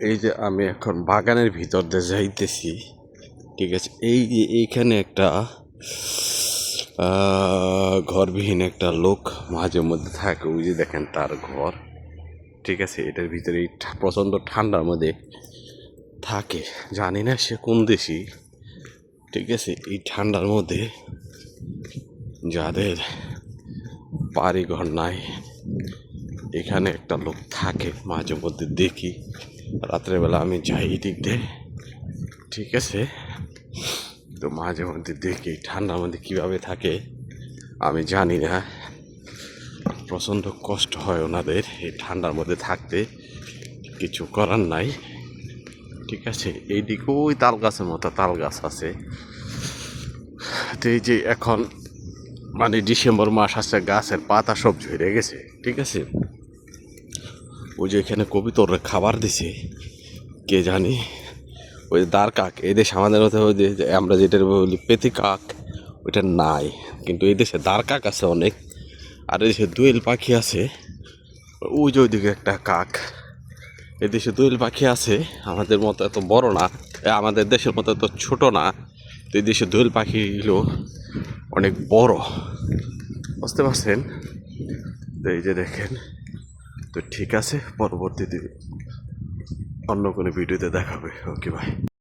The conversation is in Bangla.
এই যে আমি এখন বাগানের ভিতর দিয়ে যাইতেছি, ঠিক আছে। এই যে এইখানে একটা ঘরবিহীন একটা লোক মাঝে মধ্যে থাকে, ওই যে দেখেন তার ঘর, ঠিক আছে। এটার ভিতরে এই প্রচণ্ড ঠান্ডার মধ্যে থাকে, জানি না সে কোন দেশি, ঠিক আছে। এই ঠান্ডার মধ্যে যাদের বাড়ি ঘর নাই, এখানে একটা লোক থাকে, মাঝে মধ্যে দেখি রাত্রেবেলা আমি যাই এদিক দিয়ে, ঠিক আছে। তো মাঝে মধ্যে দেখি ঠান্ডার মধ্যে কীভাবে থাকে আমি জানি না, প্রচণ্ড কষ্ট হয় ওনাদের এই ঠান্ডার মধ্যে থাকতে, কিছু করার নাই, ঠিক আছে। এইদিকে ওই তাল গাছের মতো তাল গাছ আছে। তো এই যে এখন মানে ডিসেম্বর মাস আসছে, গাছের পাতা সব ঝরে গেছে, ঠিক আছে। ওই যে এখানে কবিতররা খাবার দিছে, কে জানি, ওই যে দাঁড় কাক, এই দেশে আমাদের মধ্যে ওই যে আমরা যেটা বলি পেতি কাক, ওইটা নাই, কিন্তু এই দেশে দাঁড় কাক আছে অনেক। আর এই দেশে দোয়েল পাখি আছে, ওই যে ওইদিকে একটা কাক। এই দেশে দোয়েল পাখি আছে, আমাদের মতো এত বড় না, আমাদের দেশের মতো এত ছোট না। তো এই দেশে দোয়েল পাখিগুলো অনেক বড়, বুঝতে পারছেন। তো এই যে দেখেন। তো ঠিক আছে, পরবর্তীতে অন্য কোনো ভিডিওতে দেখাবে। ওকে, বাই।